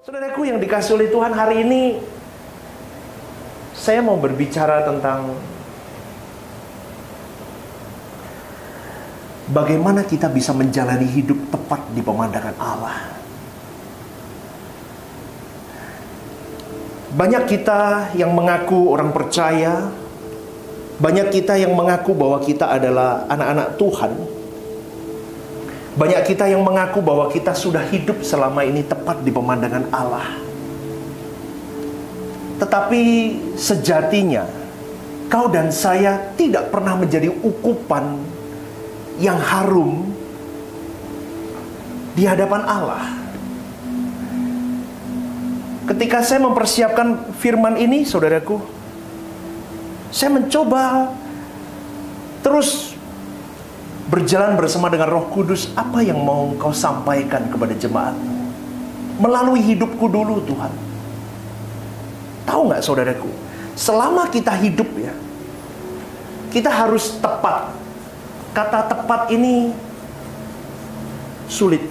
Saudaraku yang dikasihi oleh Tuhan, hari ini saya mau berbicara tentang bagaimana kita bisa menjalani hidup tepat di pemandangan Allah. Banyak kita yang mengaku orang percaya, banyak kita yang mengaku bahwa kita adalah anak-anak Tuhan. Banyak kita yang mengaku bahwa kita sudah hidup selama ini tepat di pemandangan Allah. Tetapi sejatinya kau dan saya tidak pernah menjadi ukupan yang harum di hadapan Allah. Ketika saya mempersiapkan firman ini, saudaraku, saya mencoba terus berjalan bersama dengan Roh Kudus. Apa yang mau Engkau sampaikan kepada jemaat melalui hidupku dulu, Tuhan? Tahu nggak, saudaraku, selama kita hidup ya, kita harus tepat. Kata tepat ini sulit.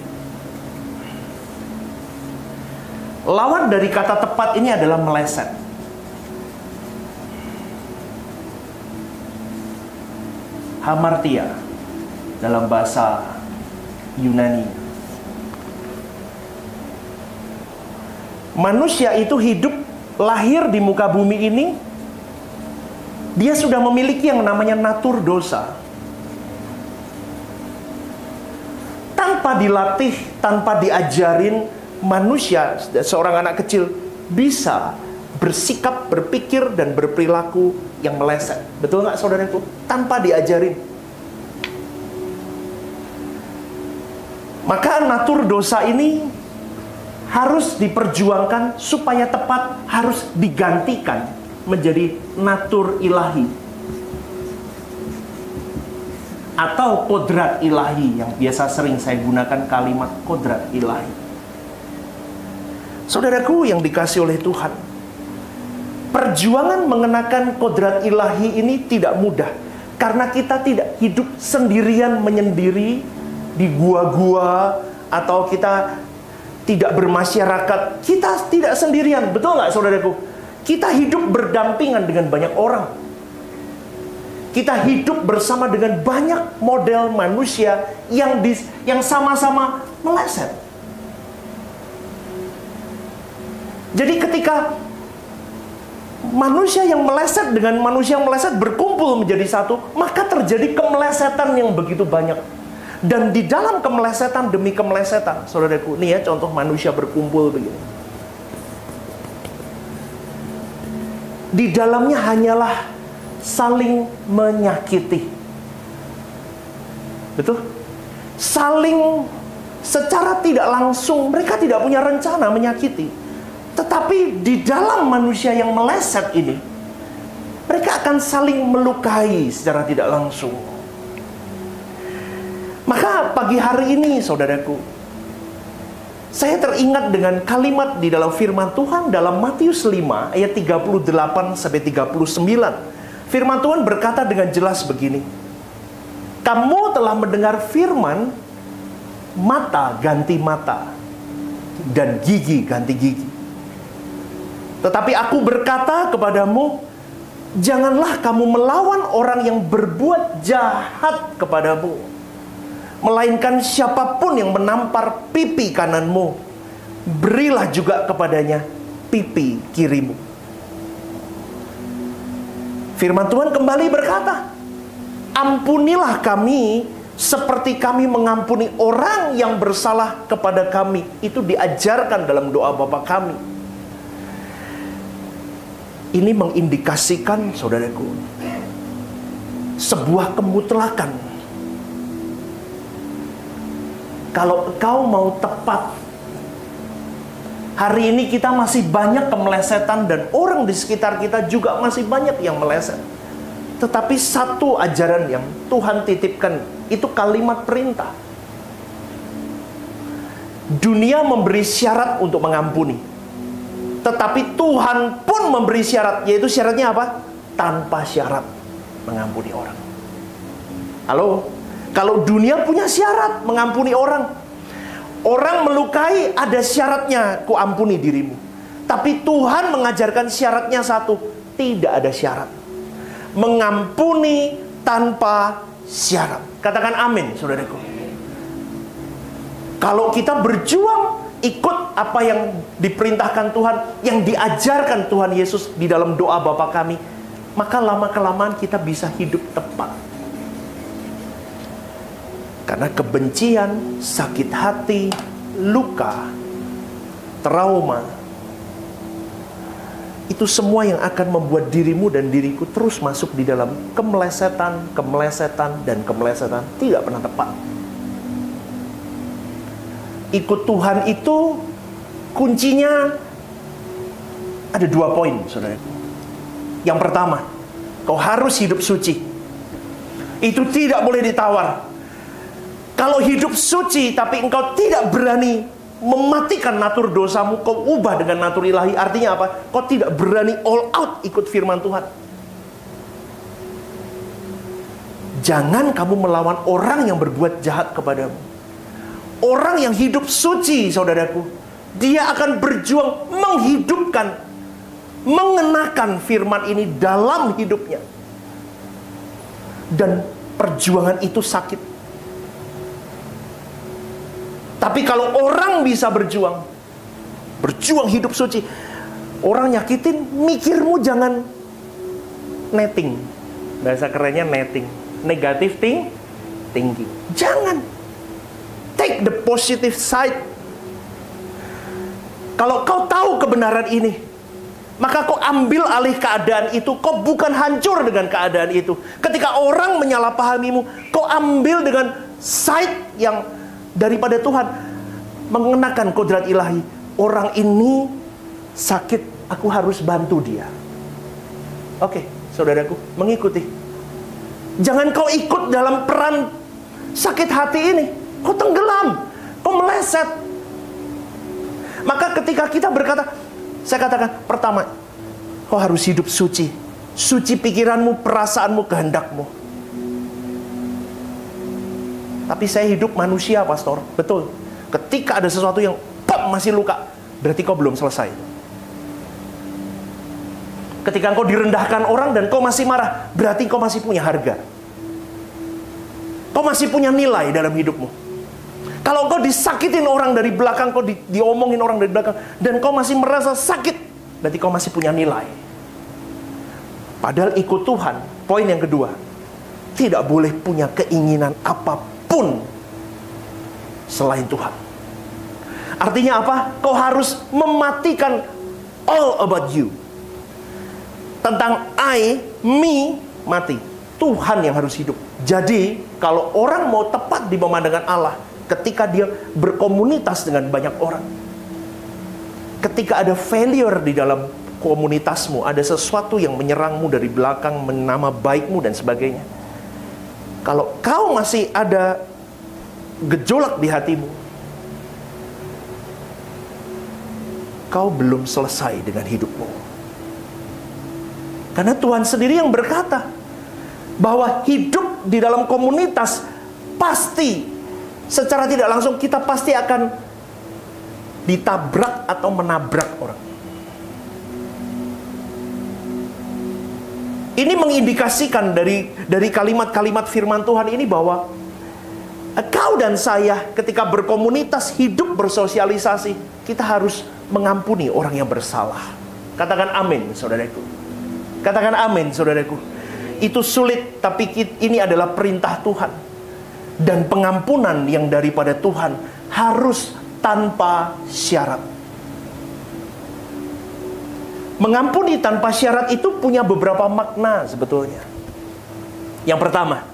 Lawan dari kata tepat ini adalah meleset. Hamartia dalam bahasa Yunani. Manusia itu hidup, lahir di muka bumi ini, dia sudah memiliki yang namanya natur dosa. Tanpa dilatih, tanpa diajarin, manusia, seorang anak kecil, bisa bersikap, berpikir, dan berperilaku yang meleset. Betul nggak, saudaraku? Tanpa diajarin. Maka natur dosa ini harus diperjuangkan supaya tepat, harus digantikan menjadi natur ilahi atau kodrat ilahi, yang biasa sering saya gunakan kalimat kodrat ilahi. Saudaraku yang dikasihi oleh Tuhan, perjuangan mengenakan kodrat ilahi ini tidak mudah, karena kita tidak hidup sendirian menyendiri di gua-gua, atau kita tidak bermasyarakat. Kita tidak sendirian, betul nggak, saudaraku? Kita hidup berdampingan dengan banyak orang. Kita hidup bersama dengan banyak model manusia yang sama-sama meleset. Jadi ketika manusia yang meleset dengan manusia yang meleset berkumpul menjadi satu, maka terjadi kemelesetan yang begitu banyak. Dan di dalam kemelesetan demi kemelesetan, saudaraku, nih ya contoh manusia berkumpul begini. Di dalamnya hanyalah saling menyakiti. Betul? Saling secara tidak langsung, mereka tidak punya rencana menyakiti. Tetapi di dalam manusia yang meleset ini, mereka akan saling melukai secara tidak langsung. Maka pagi hari ini, saudaraku, saya teringat dengan kalimat di dalam firman Tuhan dalam Matius 5 ayat 38 sampai 39. Firman Tuhan berkata dengan jelas begini. Kamu telah mendengar firman, mata ganti mata dan gigi ganti gigi. Tetapi aku berkata kepadamu, janganlah kamu melawan orang yang berbuat jahat kepadamu, melainkan siapapun yang menampar pipi kananmu, berilah juga kepadanya pipi kirimu. Firman Tuhan kembali berkata, ampunilah kami seperti kami mengampuni orang yang bersalah kepada kami. Itu diajarkan dalam doa Bapa kami. Ini mengindikasikan, saudaraku, sebuah kemutlakan. Kalau engkau mau tepat, hari ini kita masih banyak kemelesetan dan orang di sekitar kita juga masih banyak yang meleset. Tetapi satu ajaran yang Tuhan titipkan, itu kalimat perintah. Dunia memberi syarat untuk mengampuni, tetapi Tuhan pun memberi syarat, yaitu syaratnya apa? Tanpa syarat mengampuni orang. Halo? Kalau dunia punya syarat mengampuni orang, Orang melukai ada syaratnya, ku ampuni dirimu. Tapi Tuhan mengajarkan syaratnya satu, tidak ada syarat. Mengampuni tanpa syarat. Katakan amin, saudaraku. Kalau kita berjuang ikut apa yang diperintahkan Tuhan, yang diajarkan Tuhan Yesus di dalam doa Bapa kami, maka lama-kelamaan kita bisa hidup tepat. Karena kebencian, sakit hati, luka, trauma, itu semua yang akan membuat dirimu dan diriku terus masuk di dalam kemelesetan, dan kemelesetan tidak pernah tepat. Ikut Tuhan itu kuncinya ada 2 poin, saudaraku. Yang pertama, kau harus hidup suci. Itu tidak boleh ditawar. Kalau hidup suci tapi engkau tidak berani mematikan natur dosamu, kau ubah dengan natur ilahi. Artinya apa? Kau tidak berani all out ikut firman Tuhan. Jangan kamu melawan orang yang berbuat jahat kepadamu. Orang yang hidup suci, saudaraku, dia akan berjuang menghidupkan, mengenakan firman ini dalam hidupnya. Dan perjuangan itu sakit. Tapi kalau orang bisa berjuang hidup suci, orang nyakitin, mikirmu jangan netting. Bahasa kerennya netting. Negative thinking. Jangan. Take the positive side. Kalau kau tahu kebenaran ini, maka kau ambil alih keadaan itu. Kau bukan hancur dengan keadaan itu. Ketika orang menyalahpahamimu, kau ambil dengan side yang daripada Tuhan, mengenakan kodrat ilahi. Orang ini sakit, aku harus bantu dia. Oke, saudaraku, mengikuti. Jangan kau ikut dalam peran sakit hati ini. Kau tenggelam, kau meleset. Maka ketika kita berkata, saya katakan, pertama, kau harus hidup suci. Suci pikiranmu, perasaanmu, kehendakmu. Tapi saya hidup manusia, pastor. Betul. Ketika ada sesuatu yang masih luka, berarti kau belum selesai. Ketika kau direndahkan orang dan kau masih marah, berarti kau masih punya harga. Kau masih punya nilai dalam hidupmu. Kalau kau disakitin orang dari belakang, kau diomongin orang dari belakang, dan kau masih merasa sakit, berarti kau masih punya nilai. Padahal ikut Tuhan, poin yang kedua, tidak boleh punya keinginan apapun selain Tuhan. Artinya apa? Kau harus mematikan all about you. Tentang I, me, mati. Tuhan yang harus hidup. Jadi, kalau orang mau tepat di pemandangan Allah, ketika dia berkomunitas dengan banyak orang, ketika ada failure di dalam komunitasmu, ada sesuatu yang menyerangmu dari belakang, menama baikmu dan sebagainya, kalau kau masih ada gejolak di hatimu, kau belum selesai dengan hidupmu. Karena Tuhan sendiri yang berkata bahwa hidup di dalam komunitas pasti, secara tidak langsung kita pasti akan ditabrak atau menabrak orang. Ini mengindikasikan dari kalimat-kalimat firman Tuhan ini bahwa kau dan saya ketika berkomunitas, hidup, bersosialisasi, kita harus mengampuni orang yang bersalah. Katakan amin, saudaraku. Katakan amin, saudaraku. Itu sulit, tapi ini adalah perintah Tuhan. Dan pengampunan yang daripada Tuhan harus tanpa syarat. Mengampuni tanpa syarat itu punya beberapa makna sebetulnya. Yang pertama,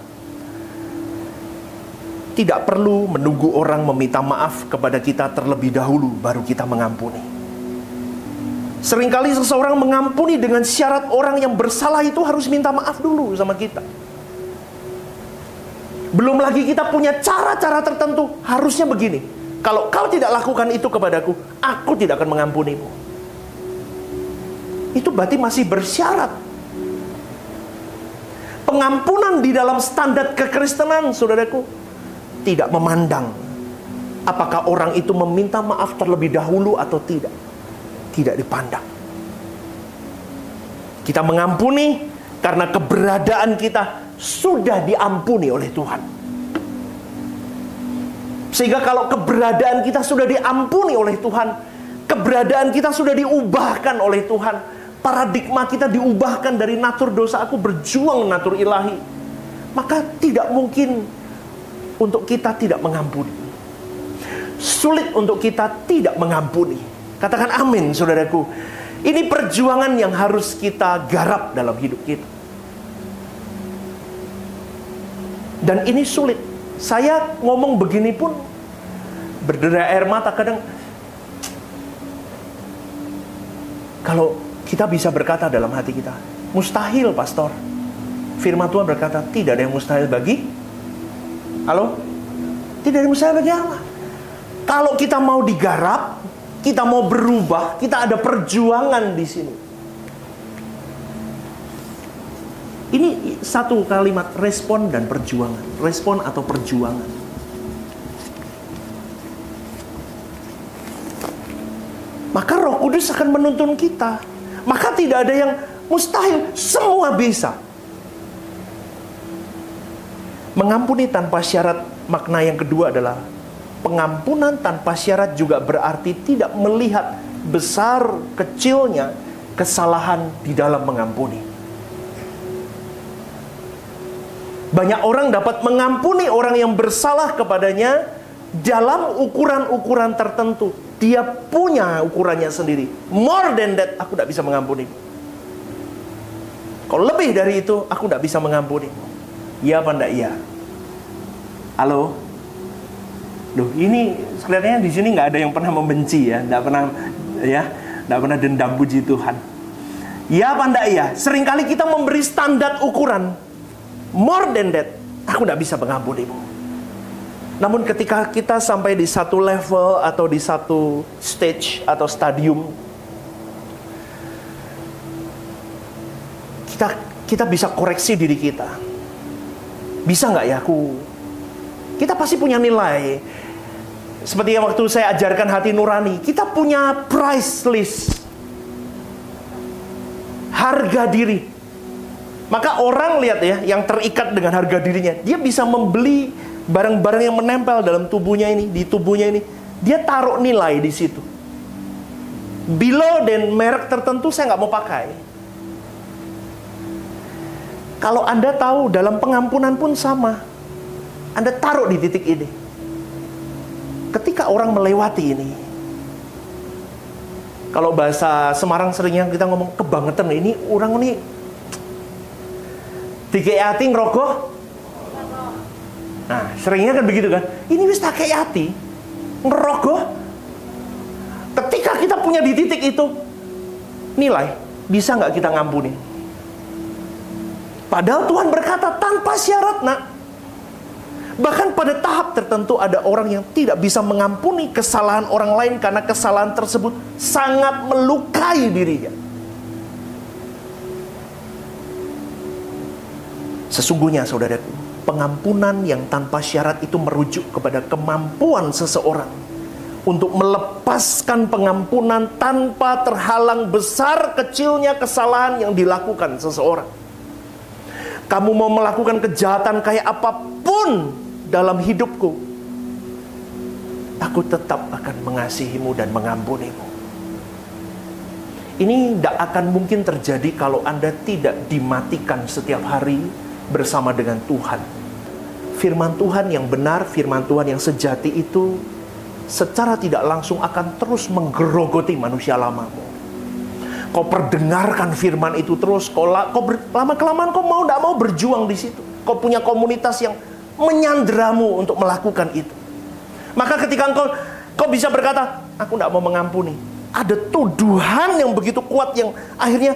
tidak perlu menunggu orang meminta maaf kepada kita terlebih dahulu baru kita mengampuni. Seringkali seseorang mengampuni dengan syarat orang yang bersalah itu harus minta maaf dulu sama kita. Belum lagi kita punya cara-cara tertentu. Harusnya begini, kalau kau tidak lakukan itu kepadaku, aku tidak akan mengampunimu. Itu berarti masih bersyarat. Pengampunan di dalam standar kekristenan, saudaraku, tidak memandang Apakah orang itu meminta maaf terlebih dahulu atau tidak? Tidak dipandang. Kita mengampuni karena keberadaan kita sudah diampuni oleh Tuhan. Sehingga kalau keberadaan kita sudah diampuni oleh Tuhan, keberadaan kita sudah diubahkan oleh Tuhan, paradigma kita diubahkan dari natur dosa aku berjuang natur ilahi, maka tidak mungkin untuk kita tidak mengampuni. Sulit untuk kita tidak mengampuni. Katakan amin, saudaraku. Ini perjuangan yang harus kita garap dalam hidup kita. Dan ini sulit. Saya ngomong begini pun berderai air mata kadang. Kalau kita bisa berkata dalam hati kita, mustahil pastor. Firman Tuhan berkata, tidak ada yang mustahil bagi Halo? Tidak ada yang mustahil bagi Allah. Kalau kita mau digarap, kita mau berubah, kita ada perjuangan di sini. Ini satu kalimat, respon dan perjuangan. Respon atau perjuangan. Maka Roh Kudus akan menuntun kita. Maka tidak ada yang mustahil, semua bisa. Mengampuni tanpa syarat, makna yang kedua adalah pengampunan tanpa syarat juga berarti tidak melihat besar kecilnya kesalahan di dalam mengampuni. Banyak orang dapat mengampuni orang yang bersalah kepadanya dalam ukuran-ukuran tertentu. Dia punya ukurannya sendiri. More than that, aku tidak bisa mengampuni. Kalau lebih dari itu, aku tidak bisa mengampuni. Iya apa enggak iya? Halo? Loh, ini kelihatannya di sini nggak ada yang pernah membenci ya, nggak pernah dendam, puji Tuhan. Iya apa enggak iya? Seringkali kita memberi standar ukuran. More than that, aku nggak bisa mengampunimu. Namun ketika kita sampai di satu level atau di satu stage atau stadium, kita bisa koreksi diri kita. Bisa nggak ya kita pasti punya nilai. Seperti yang waktu saya ajarkan hati nurani, kita punya price list, harga diri. Maka orang lihat ya, yang terikat dengan harga dirinya, dia bisa membeli barang-barang yang menempel dalam tubuhnya ini, di tubuhnya ini, dia taruh nilai di situ. Below dan merek tertentu saya nggak mau pakai. Kalau Anda tahu dalam pengampunan pun sama, Anda taruh di titik ini. Ketika orang melewati ini, kalau bahasa Semarang seringnya kita ngomong kebangetan, ini orang ini dikeyati ngerogoh. Nah, seringnya kan begitu kan. Ini wis tak keyati ngerogoh. Ketika kita punya di titik itu nilai, bisa nggak kita ngampuni? Padahal Tuhan berkata tanpa syarat, nak. Bahkan pada tahap tertentu ada orang yang tidak bisa mengampuni kesalahan orang lain karena kesalahan tersebut sangat melukai dirinya. Sesungguhnya saudaraku, pengampunan yang tanpa syarat itu merujuk kepada kemampuan seseorang untuk melepaskan pengampunan tanpa terhalang besar kecilnya kesalahan yang dilakukan seseorang. Kamu mau melakukan kejahatan kayak apapun dalam hidupku, aku tetap akan mengasihimu dan mengampunimu. Ini tidak akan mungkin terjadi kalau Anda tidak dimatikan setiap hari bersama dengan Tuhan. Firman Tuhan yang benar, firman Tuhan yang sejati itu secara tidak langsung akan terus menggerogoti manusia lamamu. Kau perdengarkan firman itu terus, lama-kelamaan kau mau tidak mau berjuang di situ. Kau punya komunitas yang menyandramu untuk melakukan itu. Maka ketika kau bisa berkata, aku tidak mau mengampuni, ada tuduhan yang begitu kuat yang akhirnya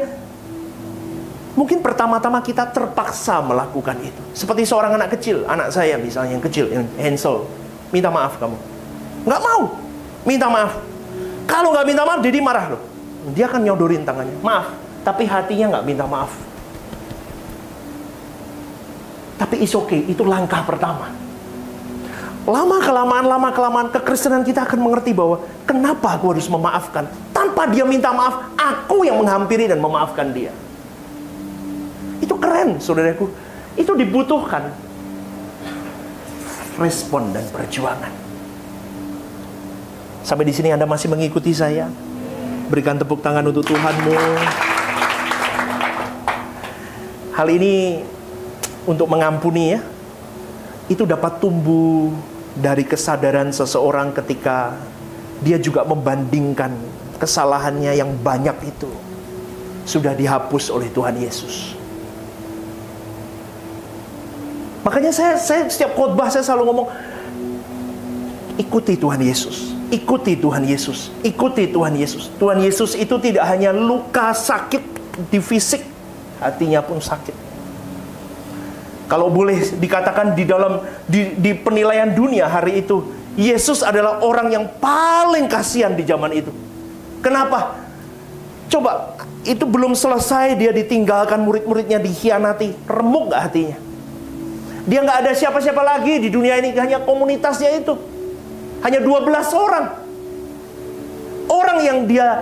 mungkin pertama-tama kita terpaksa melakukan itu. Seperti seorang anak kecil, anak saya misalnya yang kecil, yang Hansel, minta maaf kamu. Nggak mau, minta maaf. Kalau nggak minta maaf, Dedi marah loh. Dia akan nyodorin tangannya, maaf. Tapi hatinya nggak minta maaf. Tapi it's okay, itu langkah pertama. Lama-kelamaan kekristenan kita akan mengerti bahwa kenapa aku harus memaafkan. Tanpa dia minta maaf, aku yang menghampiri dan memaafkan dia. Itu keren, saudaraku. Itu dibutuhkan respon dan perjuangan. Sampai di sini Anda masih mengikuti saya? Berikan tepuk tangan untuk Tuhanmu. Hal ini untuk mengampuni, ya, itu dapat tumbuh dari kesadaran seseorang ketika dia juga membandingkan kesalahannya yang banyak itu sudah dihapus oleh Tuhan Yesus. Makanya saya setiap khotbah saya selalu ngomong, ikuti Tuhan Yesus, ikuti Tuhan Yesus, ikuti Tuhan Yesus. Tuhan Yesus itu tidak hanya luka sakit di fisik, hatinya pun sakit. Kalau boleh dikatakan di penilaian dunia hari itu, Yesus adalah orang yang paling kasihan di zaman itu. Kenapa? Coba, itu belum selesai dia ditinggalkan, murid-muridnya dikhianati, remuk gak hatinya? Dia gak ada siapa-siapa lagi di dunia ini, hanya komunitasnya itu. Hanya 12 orang. Orang yang dia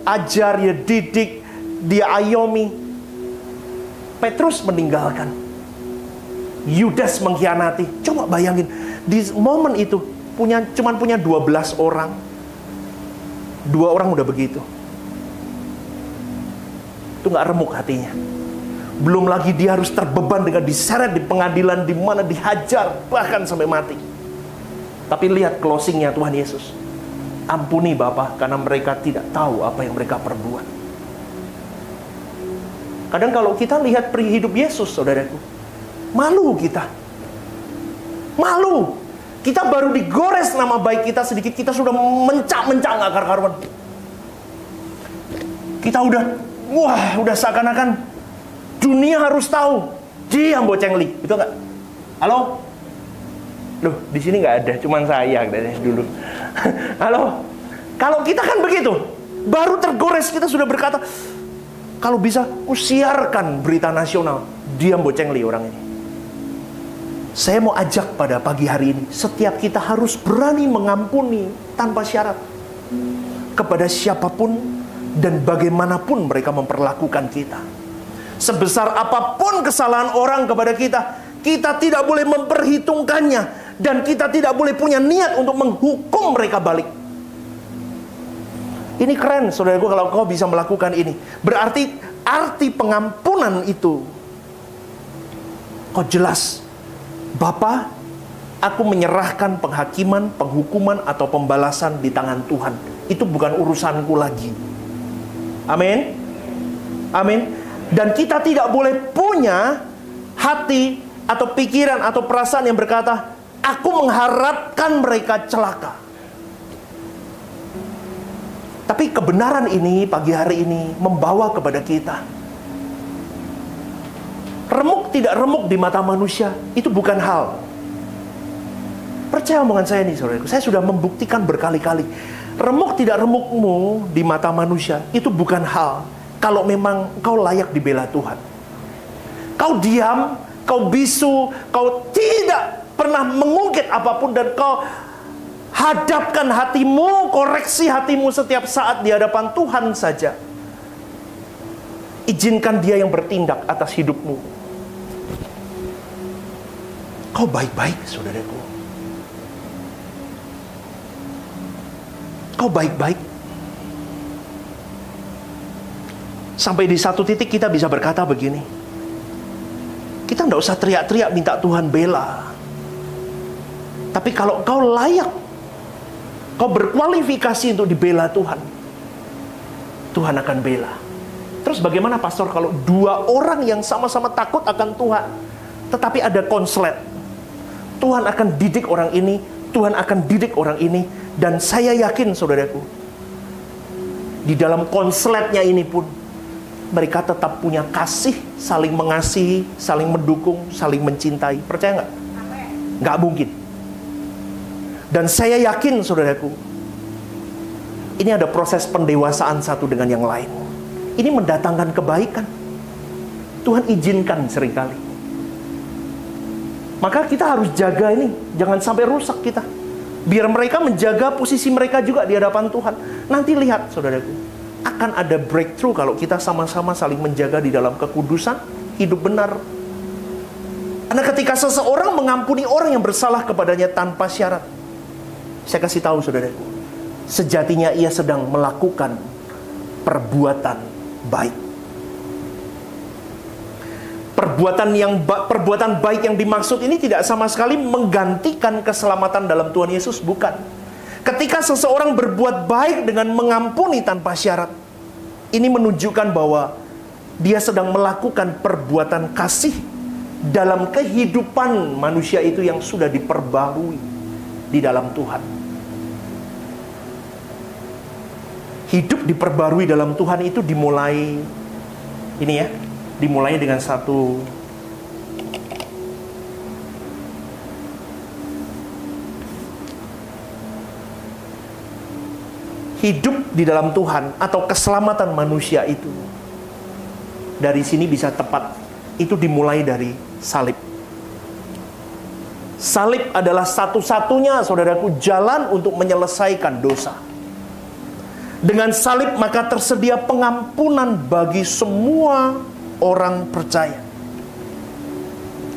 ajar, dia didik, dia ayomi. Petrus meninggalkan, Yudas mengkhianati. Coba bayangin, di momen itu cuman punya 12 orang. 2 orang udah begitu. Itu gak remuk hatinya. Belum lagi dia harus terbeban dengan diseret di pengadilan, di mana dihajar bahkan sampai mati. Tapi lihat closingnya Tuhan Yesus. Ampuni Bapa, karena mereka tidak tahu apa yang mereka perbuat. Kadang kalau kita lihat peri hidup Yesus, saudaraku, malu kita. Malu. Kita baru digores nama baik kita sedikit, kita sudah mencak-mencak gak karuan. Kita udah seakan-akan dunia harus tahu dia Mboceng Li, betul nggak? Halo? Loh, di sini nggak ada, cuman saya dari dulu. Halo? Kalau kita kan begitu, baru tergores kita sudah berkata, kalau bisa, usiarkan berita nasional. Dia Mboceng Li orang ini. Saya mau ajak pada pagi hari ini, setiap kita harus berani mengampuni tanpa syarat. Kepada siapapun dan bagaimanapun mereka memperlakukan kita. Sebesar apapun kesalahan orang kepada kita, kita tidak boleh memperhitungkannya. Dan kita tidak boleh punya niat untuk menghukum mereka balik. Ini keren, saudaraku, kalau kau bisa melakukan ini. Berarti arti pengampunan itu, kau jelas, Bapa, aku menyerahkan penghakiman, penghukuman, atau pembalasan di tangan Tuhan. Itu bukan urusanku lagi. Amin. Amin. Dan kita tidak boleh punya hati atau pikiran atau perasaan yang berkata, aku mengharapkan mereka celaka. Tapi kebenaran ini pagi hari ini membawa kepada kita, remuk tidak remuk di mata manusia itu bukan hal. Percaya omongan saya nih, saudaraku, saya sudah membuktikan berkali-kali. Remuk tidak remukmu di mata manusia itu bukan hal kalau memang kau layak dibela Tuhan. Kau diam, kau bisu, kau tidak pernah mengungkit apapun, dan kau hadapkan hatimu, koreksi hatimu setiap saat di hadapan Tuhan saja. Izinkan Dia yang bertindak atas hidupmu. Kau baik-baik, saudaraku. Kau baik-baik. Sampai di satu titik kita bisa berkata begini, kita tidak usah teriak-teriak minta Tuhan bela. Tapi kalau kau layak, kau berkualifikasi untuk dibela Tuhan, Tuhan akan bela. Terus bagaimana, pastor, kalau 2 orang yang sama-sama takut akan Tuhan, tetapi ada konslet? Tuhan akan didik orang ini, Tuhan akan didik orang ini. Dan saya yakin, saudaraku, di dalam konsletnya ini pun mereka tetap punya kasih, saling mengasihi, saling mendukung, saling mencintai. Percaya nggak? Nggak mungkin. Dan saya yakin, saudaraku, ini ada proses pendewasaan satu dengan yang lain. Ini mendatangkan kebaikan. Tuhan izinkan seringkali. Maka kita harus jaga ini, jangan sampai rusak kita. Biar mereka menjaga posisi mereka juga di hadapan Tuhan. Nanti lihat saudaraku, akan ada breakthrough kalau kita sama-sama saling menjaga di dalam kekudusan, hidup benar. Karena ketika seseorang mengampuni orang yang bersalah kepadanya tanpa syarat, saya kasih tahu saudaraku, sejatinya ia sedang melakukan perbuatan baik. Perbuatan baik yang dimaksud ini tidak sama sekali menggantikan keselamatan dalam Tuhan Yesus, bukan. Ketika seseorang berbuat baik dengan mengampuni tanpa syarat, ini menunjukkan bahwa dia sedang melakukan perbuatan kasih dalam kehidupan manusia itu yang sudah diperbarui di dalam Tuhan. Hidup diperbarui dalam Tuhan itu dimulai ini ya, dimulai dengan satu hidup di dalam Tuhan atau keselamatan manusia itu. Dari sini bisa tepat, itu dimulai dari salib. Salib adalah satu-satunya, saudaraku, jalan untuk menyelesaikan dosa. Dengan salib maka tersedia pengampunan bagi semua orang percaya.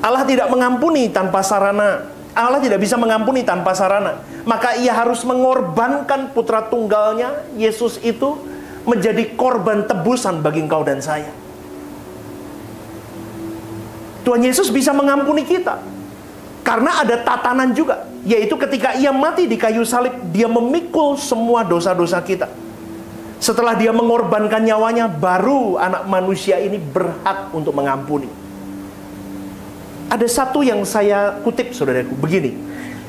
Allah tidak mengampuni tanpa sarana. Allah tidak bisa mengampuni tanpa sarana. Maka ia harus mengorbankan putra tunggalnya, Yesus itu, menjadi korban tebusan bagi engkau dan saya. Tuhan Yesus bisa mengampuni kita karena ada tatanan juga, yaitu ketika ia mati di kayu salib, dia memikul semua dosa-dosa kita. Setelah dia mengorbankan nyawanya, baru anak manusia ini berhak untuk mengampuni. Ada satu yang saya kutip saudaraku, begini.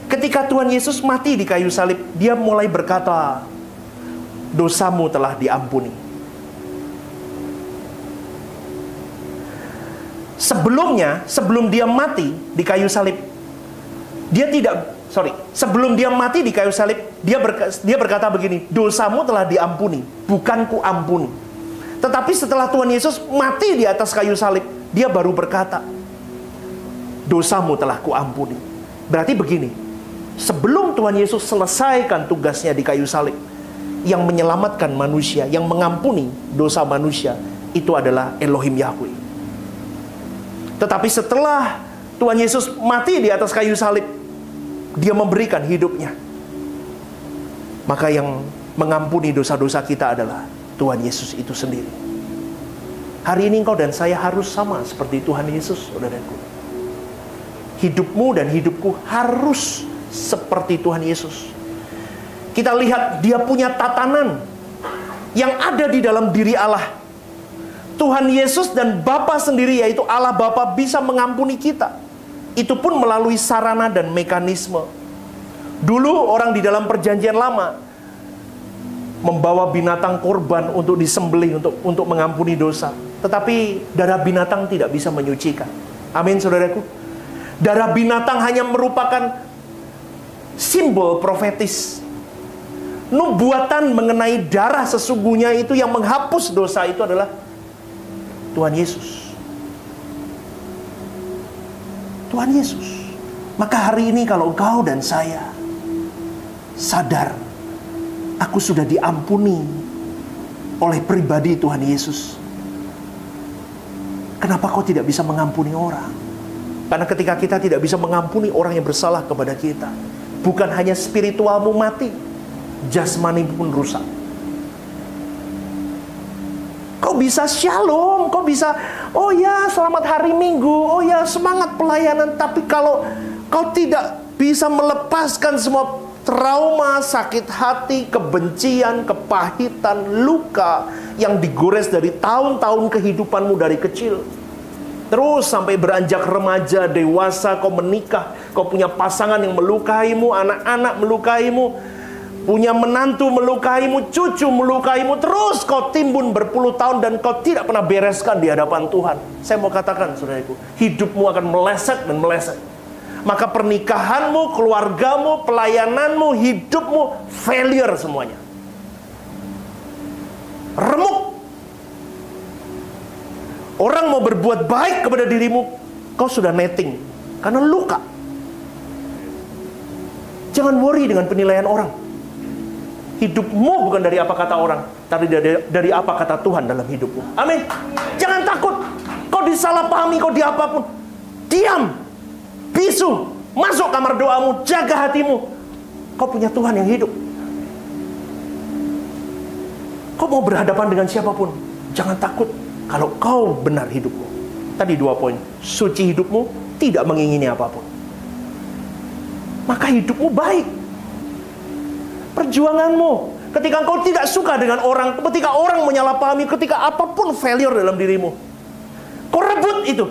Ketika Tuhan Yesus mati di kayu salib, dia mulai berkata, dosamu telah diampuni. Sebelumnya, sebelum dia mati di kayu salib, sebelum dia mati di kayu salib, dia berkata begini, dosamu telah diampuni, bukan ku ampuni. Tetapi setelah Tuhan Yesus mati di atas kayu salib, dia baru berkata, dosamu telah ku ampuni. Berarti begini, sebelum Tuhan Yesus selesaikan tugasnya di kayu salib, yang menyelamatkan manusia, yang mengampuni dosa manusia, itu adalah Elohim Yahweh. Tetapi setelah Tuhan Yesus mati di atas kayu salib, dia memberikan hidupnya. Maka yang mengampuni dosa-dosa kita adalah Tuhan Yesus itu sendiri. Hari ini engkau dan saya harus sama seperti Tuhan Yesus, saudaraku. Hidupmu dan hidupku harus seperti Tuhan Yesus. Kita lihat dia punya tatanan yang ada di dalam diri Allah. Tuhan Yesus dan Bapa sendiri, yaitu Allah Bapa, bisa mengampuni kita. Itu pun melalui sarana dan mekanisme. Dulu orang di dalam perjanjian lama membawa binatang korban untuk disembelih, untuk mengampuni dosa. Tetapi darah binatang tidak bisa menyucikan. Amin, saudaraku. Darah binatang hanya merupakan simbol profetis. Nubuatan mengenai darah sesungguhnya itu yang menghapus dosa itu adalah Tuhan Yesus. Tuhan Yesus. Maka hari ini kalau engkau dan saya sadar, aku sudah diampuni oleh pribadi Tuhan Yesus, kenapa kau tidak bisa mengampuni orang? Karena ketika kita tidak bisa mengampuni orang yang bersalah kepada kita, bukan hanya spiritualmu mati, jasmani pun rusak. Kau bisa shalom, kau bisa, oh ya selamat hari Minggu, oh ya semangat pelayanan. Tapi kalau kau tidak bisa melepaskan semua trauma, sakit hati, kebencian, kepahitan, luka yang digores dari tahun-tahun kehidupanmu dari kecil, terus sampai beranjak remaja, dewasa, kau menikah, kau punya pasangan yang melukaimu, anak-anak melukaimu, punya menantu melukaimu, cucu melukaimu, terus kau timbun berpuluh tahun dan kau tidak pernah bereskan di hadapan Tuhan. Saya mau katakan, saudaraku, hidupmu akan meleset dan meleset. Maka pernikahanmu, keluargamu, pelayananmu, hidupmu failure semuanya. Remuk. Orang mau berbuat baik kepada dirimu, kau sudah netting. karena luka. Jangan worry dengan penilaian orang. Hidupmu bukan dari apa kata orang, tapi dari apa kata Tuhan dalam hidupmu. Amin. Jangan takut. Kau disalahpahami, kau diapapun. Diam. Bisu. Masuk kamar doamu. Jaga hatimu. Kau punya Tuhan yang hidup. Kau mau berhadapan dengan siapapun, jangan takut kalau kau benar hidupmu. Tadi 2 poin. Suci hidupmu, tidak mengingini apapun. Maka hidupmu baik. Perjuanganmu, ketika kau tidak suka dengan orang, ketika orang menyalahpahami, ketika apapun failure dalam dirimu, kau rebut itu.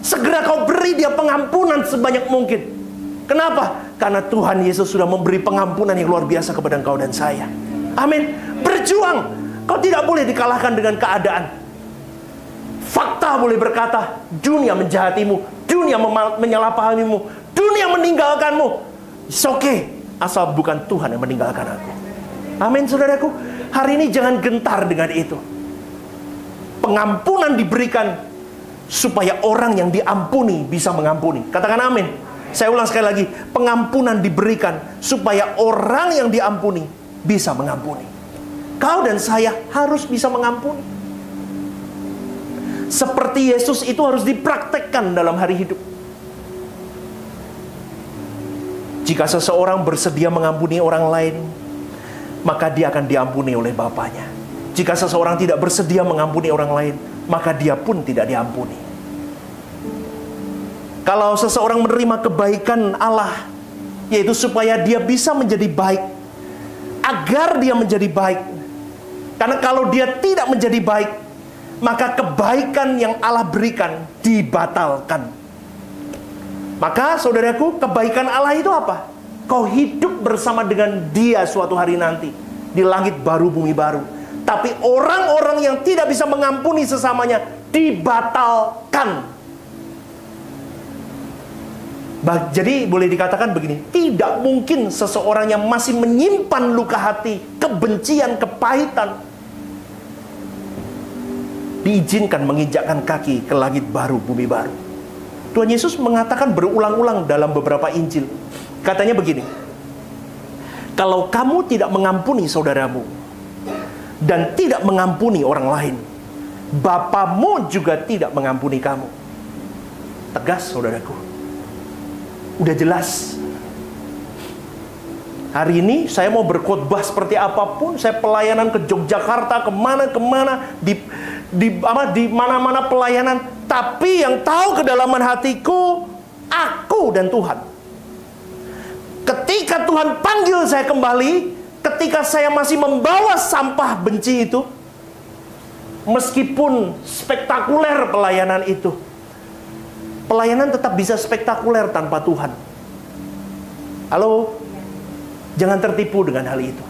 Segera kau beri dia pengampunan sebanyak mungkin. Kenapa? Karena Tuhan Yesus sudah memberi pengampunan yang luar biasa kepada engkau dan saya. Amin. Berjuang. Kau tidak boleh dikalahkan dengan keadaan. Fakta boleh berkata, dunia menjahatimu, dunia menyalahpahamimu, dunia meninggalkanmu. It's okay, asal bukan Tuhan yang meninggalkan aku. Amin, saudaraku. Hari ini jangan gentar dengan itu. Pengampunan diberikan supaya orang yang diampuni bisa mengampuni. Katakan amin. Saya ulang sekali lagi. Pengampunan diberikan supaya orang yang diampuni bisa mengampuni. Kau dan saya harus bisa mengampuni. Seperti Yesus itu harus dipraktekkan dalam hari hidup. Jika seseorang bersedia mengampuni orang lain, maka dia akan diampuni oleh Bapaknya. Jika seseorang tidak bersedia mengampuni orang lain, maka dia pun tidak diampuni. Kalau seseorang menerima kebaikan Allah, yaitu supaya dia bisa menjadi baik, agar dia menjadi baik. Karena kalau dia tidak menjadi baik, maka kebaikan yang Allah berikan dibatalkan. Maka saudaraku, kebaikan Allah itu apa? Kau hidup bersama dengan Dia suatu hari nanti di langit baru, bumi baru. Tapi orang-orang yang tidak bisa mengampuni sesamanya dibatalkan. Jadi boleh dikatakan begini, tidak mungkin seseorang yang masih menyimpan luka hati, kebencian, kepahitan, diizinkan menginjakkan kaki ke langit baru, bumi baru. Tuhan Yesus mengatakan berulang-ulang dalam beberapa Injil. Katanya begini, kalau kamu tidak mengampuni saudaramu dan tidak mengampuni orang lain, Bapamu juga tidak mengampuni kamu. Tegas, saudaraku. Udah jelas. Hari ini saya mau berkhotbah seperti apapun, saya pelayanan ke Yogyakarta, kemana-kemana, di mana-mana pelayanan, tapi yang tahu kedalaman hatiku, aku dan Tuhan. Ketika Tuhan panggil saya kembali, ketika saya masih membawa sampah benci itu, meskipun spektakuler pelayanan itu, pelayanan tetap bisa spektakuler tanpa Tuhan. Halo? Jangan tertipu dengan hal itu.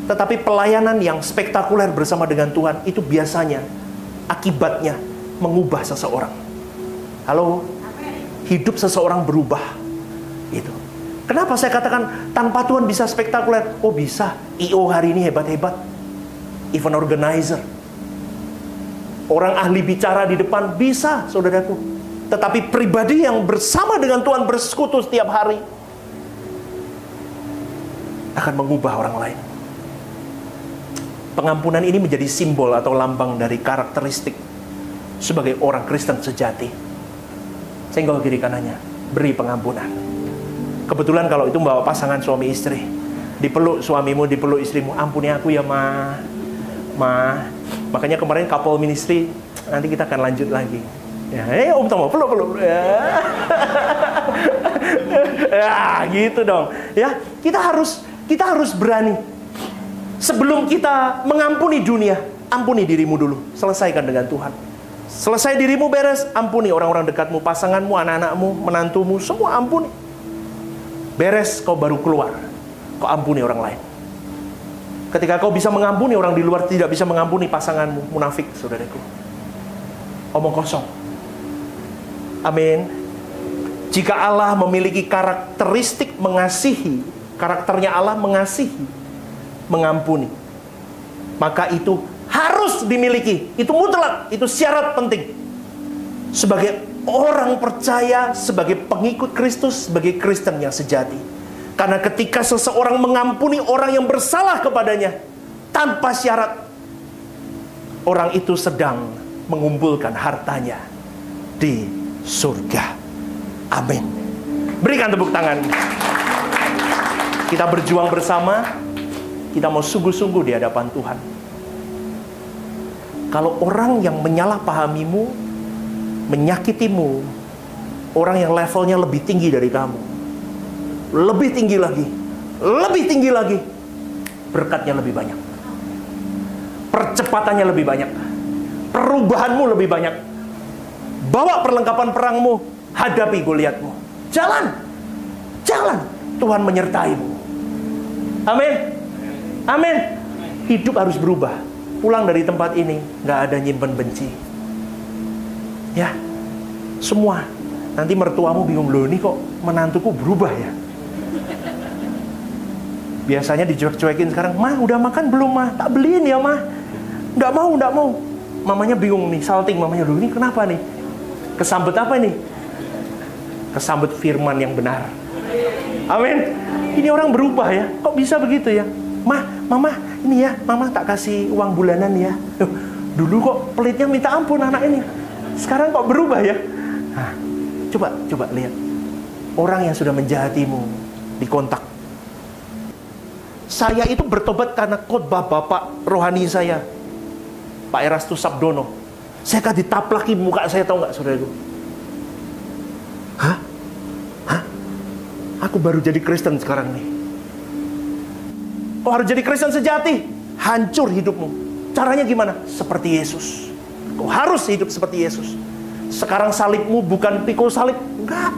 Tetapi pelayanan yang spektakuler bersama dengan Tuhan itu biasanya akibatnya mengubah seseorang. Halo? Hidup seseorang berubah. Itu. Kenapa saya katakan tanpa Tuhan bisa spektakuler? Oh bisa. I.O. hari ini hebat-hebat. Event organizer. Orang ahli bicara di depan bisa, saudaraku. Tetapi pribadi yang bersama dengan Tuhan bersekutu setiap hari akan mengubah orang lain. Pengampunan ini menjadi simbol atau lambang dari karakteristik sebagai orang Kristen sejati. Senggol kiri kanannya, beri pengampunan. Kebetulan kalau itu membawa pasangan suami istri, dipeluk suamimu, dipeluk istrimu, ampuni aku ya ma. Makanya kemarin couple ministry, nanti kita akan lanjut lagi. Ya, Om Tomo, peluk. Ya, gitu dong. Ya, kita harus berani. Sebelum kita mengampuni dunia, ampuni dirimu dulu. Selesaikan dengan Tuhan. Selesai dirimu beres, ampuni orang-orang dekatmu, pasanganmu, anak-anakmu, menantumu, semua ampuni. Beres, kau baru keluar. Kau ampuni orang lain. Ketika kau bisa mengampuni orang di luar, tidak bisa mengampuni pasanganmu, munafik, saudaraku. Omong kosong. Amin. Jika Allah memiliki karakteristik mengasihi, karakternya Allah mengasihi, mengampuni, maka itu harus dimiliki. Itu mutlak, itu syarat penting. Sebagai orang percaya sebagai pengikut Kristus, sebagai Kristen yang sejati. Karena ketika seseorang mengampuni orang yang bersalah kepadanya tanpa syarat, orang itu sedang mengumpulkan hartanya di surga. Amin. Berikan tepuk tangan. Kita berjuang bersama. Kita mau sungguh-sungguh di hadapan Tuhan. Kalau orang yang menyalahpahamimu, menyakitimu, orang yang levelnya lebih tinggi dari kamu, lebih tinggi lagi, berkatnya lebih banyak, percepatannya lebih banyak, perubahanmu lebih banyak. Bawa perlengkapan perangmu, hadapi Goliatmu. Jalan, Tuhan menyertaimu. Amin. Amin. Hidup harus berubah. Pulang dari tempat ini nggak ada nyimpen benci. Ya, semua. Nanti mertuamu bingung, loh ini kok menantuku berubah ya. Biasanya dicuek-cuekin, sekarang, "Mah, udah makan belum, Mah? Tak beliin ya, Mah." Nggak mau. Mamanya bingung nih, salting mamanya, loh ini kenapa nih? Kesambet apa nih? Kesambet firman yang benar. Amin. Ini orang berubah ya. Kok bisa begitu ya? "Mah, Mama, ini ya, Mama tak kasih uang bulanan ya." Loh, dulu kok pelitnya minta ampun anak ini. Sekarang kok berubah ya? Nah, coba lihat. Orang yang sudah menjahatimu dikontak. Saya itu bertobat karena khotbah bapak rohani saya, Pak Erastus Sabdono. Saya kan ditaplaki muka saya, tahu nggak saudaraku? Hah? Aku baru jadi Kristen sekarang nih. Kau harus jadi Kristen sejati. Hancur hidupmu. Caranya gimana? Seperti Yesus. Kau harus hidup seperti Yesus. Sekarang salibmu bukan pikul salib. Enggak.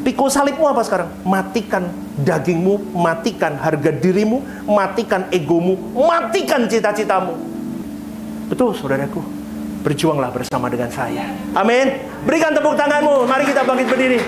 Pikul salibmu apa sekarang? Matikan dagingmu, matikan harga dirimu, matikan egomu, matikan cita-citamu. Betul, saudaraku. Berjuanglah bersama dengan saya. Amin. Berikan tepuk tanganmu. Mari kita bangkit berdiri.